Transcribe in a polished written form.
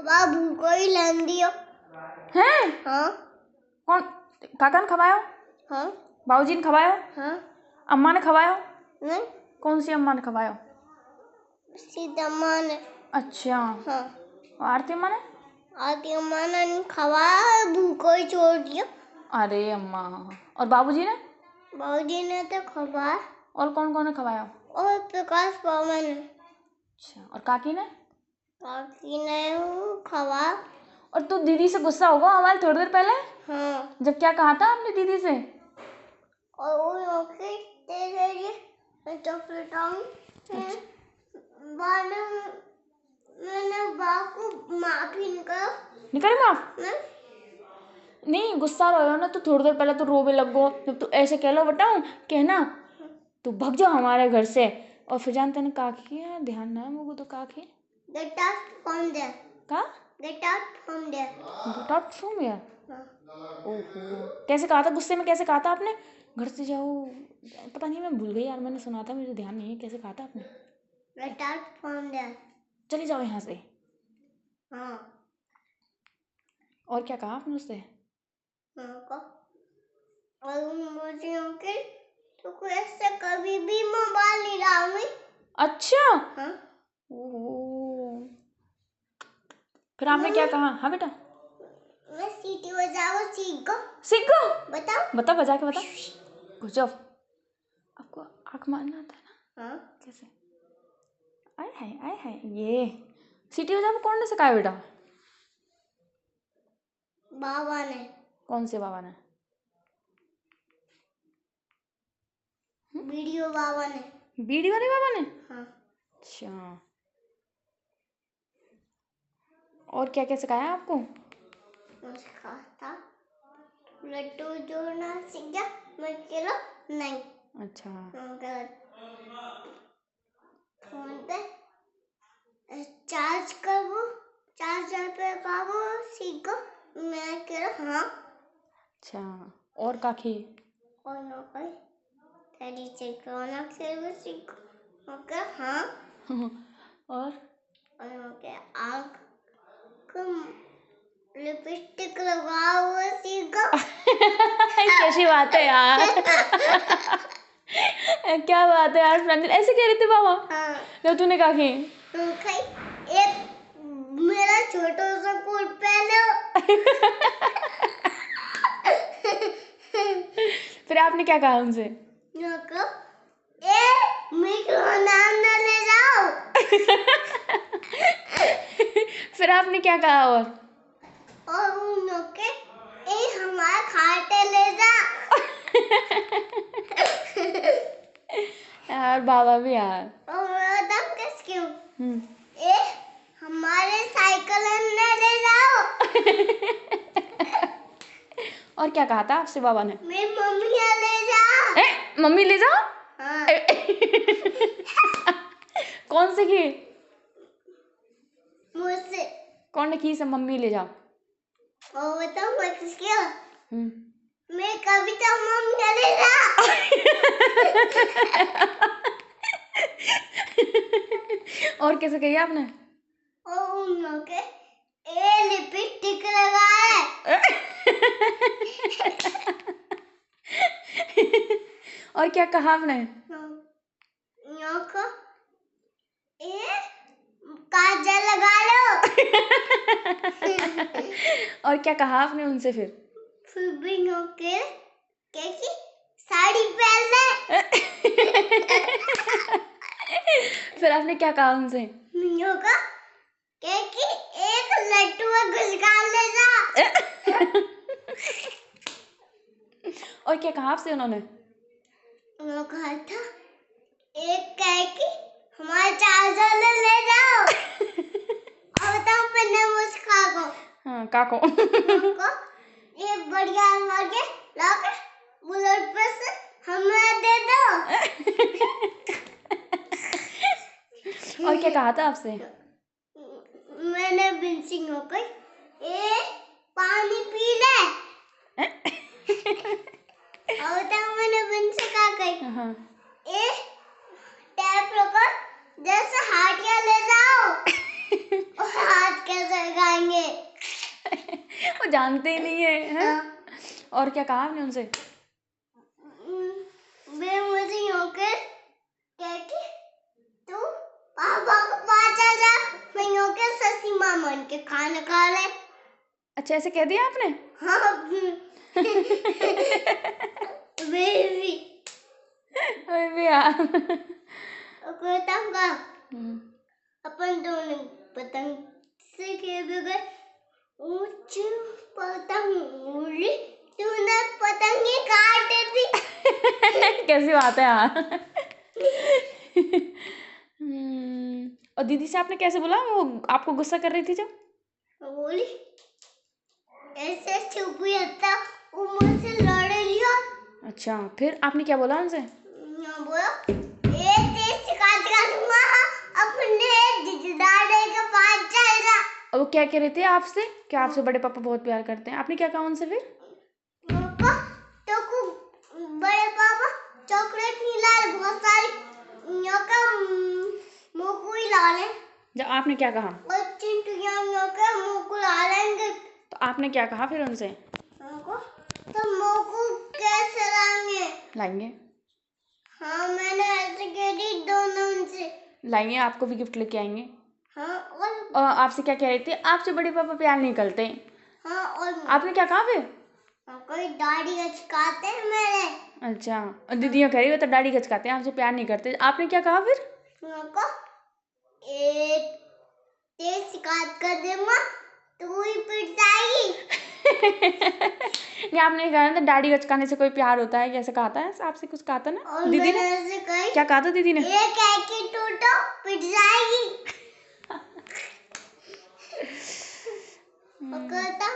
बाबू कोई लान दियो हैं? हाँ कौन? काका ने खवायो? हाँ बाबूजी ने खवायो? हाँ अम्मा ने खवायो? नहीं कौन सी अम्मा ने खवायो? सीता अम्मा ने। अच्छा, हाँ और आरती अम्मा ने? आती अम्मा ने खवाया, भूखो ही छोड़ दिया। अरे अम्मा, और बाबूजी ने? बाबूजी ने तो खवाया। और कौन कौन ने खवाया? और प्रकाश बाबा ने। अच्छा, और काकी ने? काकी ने खवाया। और तू दीदी से गुस्सा होगा हमारे थोड़ी देर पहले, हाँ जब क्या कहा था आपने दीदी से? और वो ओके तेरे लिए चॉकलेट आऊँ बाद में मैंने बाप को माफी निकल माफ? नहीं, गुस्सा रहो ना तो थोड़ी देर पहले तो रोवे लगो, जब तू ऐसे कह लो बताऊं कहना तू भग जाओ हमारे घर से। और फिर जानते ना काकी है, ध्यान ना है मुझको तो काकी Get out from there. का Get out from there. Get out from here. हाँ। ओहो, कैसे कहा था? गुस्से में कैसे कहा था आपने? घर से जाओ, पता नहीं, मैं भूल गई यार, मैंने सुना था, मुझे ध्यान नहीं है कैसे कहा था आपने। Get out from there. चली जाओ यहाँ से। हाँ और क्या कहा आपने उससे? को और मुझे अंकल तो ऐसे कभी भी मोबाइल नहीं लाऊंगी। अच्छा, हाँ ओहो, फिर आपने क्या कहा? हाँ बेटा, मैं सीटी बजाओ सीखो। सीखो, बताओ बता, बजा के बता। गुजब, आपको आँख मारना आता है ना? हाँ कैसे? आए है ये सीटी बजा कौन ने सिखाया बेटा? बाबा ने। कौन से बाबा ने? वीडियो बाबा ने। बीड़ी वाले बाबा ने? हाँ अच्छा, और क्या क्या सिखाया आपको? मुझे कहा था लड्डू जोड़ना सीख गया, मैं केला नहीं। अच्छा, फोन पे चार्ज करो, चार्जर पे काबू सीखो, मैं केला हाँ। अच्छा, और काकी? और ना कोई तेरी से कोना खेल सीखो, ओके हाँ। और ओके आँख को लिपस्टिक लगाओ सीखो। कैसी बात है यार। क्या बात है यार प्रांजल, ऐसे कह रहे थे बाबा? हाँ जब तूने कहा कि एक मेरा छोटा सा कोट पहनो। फिर आपने क्या कहा उनसे? नाम न ले जाओ। फिर आपने क्या कहा? और उनके हमारा खाते ले जा। यार बाबा भी यार। और मैं बताऊं किस क्यों? हमारे साइकिल में ले जाओ। और क्या कहा था आपसे बाबा ने? मेरी मम्मी ले जा। मम्मी ले जाओ? हाँ। कौन सी की? मुझसे। कौन ने की से मम्मी ले जाओ? और बताऊं मैं किस क्यों? मैं कविता मम्मी ले जा। और कैसे कही आपने? और उनके लिपस्टिक लगाए। और क्या कहा आपने? काजल लगा लो। और क्या कहा आपने उनसे फिर? फिर भी नौके कैसी साड़ी पहन ले। फिर आपने क्या कहा उनसे? नौका कैसी एक लड्डू घुसका ले जा। और क्या कहा आपसे उन्होंने? उन्होंने कहा था एक कैकी हमारा चार्जर ले जाओ। और बताओ मैंने मुझका को। हाँ काको। ये बढ़िया लगे लाके बुलेट पे से हमें दे दो। और क्या कहा था आपसे? मैंने बिंसिंग हो गई पानी पी ले। और बताओ मैंने बिंसिंग कहा गई टैप रखो जैसे हाथ ले जाओ। और हाथ कैसे लगाएंगे? जानते ही नहीं है, हैं? हाँ। और क्या कहा आपने उनसे? वे मुझे यूं के कह के तू पापा को पास आ जा, मैं यूं के ससी माँ मन के खाना खा ले। अच्छा ऐसे कह दिया आपने? हाँ बेबी अरे यार। पतंगा अपन दोनों पतंग से खेल गए, ऊंची पतंग उड़ी, तूने पतंग ही काट दी। कैसी बात है यार। और दीदी से आपने कैसे बोला, वो आपको गुस्सा कर रही थी जब? बोली ऐसे चुप हुआ था, वो मुझसे लड़ लिया। अच्छा फिर आपने क्या बोला उनसे? बोला ये तेज काट दूंगा, अपने दादा के पास चल जा। और वो क्या कह रहे थे आपसे? क्या आपसे बड़े पापा बहुत प्यार करते हैं? आपने क्या कहा उनसे फिर? तो को बड़े पापा चॉकलेट नहीं लाए, बहुत सारी मोकू ला ले। जब आपने क्या कहा? और चिंटू मोकू ला लेंगे। तो आपने क्या कहा फिर उनसे? तो मोकू कैसे लाएंगे। हाँ मैंने ऐसे कह दी दोनों उनसे। लाएंगे, आपको भी गिफ्ट लेके आएंगे। हाँ और आपसे क्या कह रहे थे? आपसे बड़े पापा प्यार नहीं करते। हाँ और आपने क्या कहा फिर? कोई दाढ़ी अचकाते हैं मेरे। अच्छा, और दीदियाँ कह रही हो तो दाढ़ी खचकाते हैं, आपसे प्यार नहीं करते। आपने क्या कहा फिर? को एक तेज शिकायत कर दूंगा, तू ही पिट जाएगी। नहीं आपने कहा था दाढ़ी खचकाने से कोई प्यार होता है, कैसे कहा था? आपसे कुछ कहा था ना? और दीदी ने मैंने कही क्या कहा था? दीदी ने ये कह के टूटो पिट जाएगी। और कहता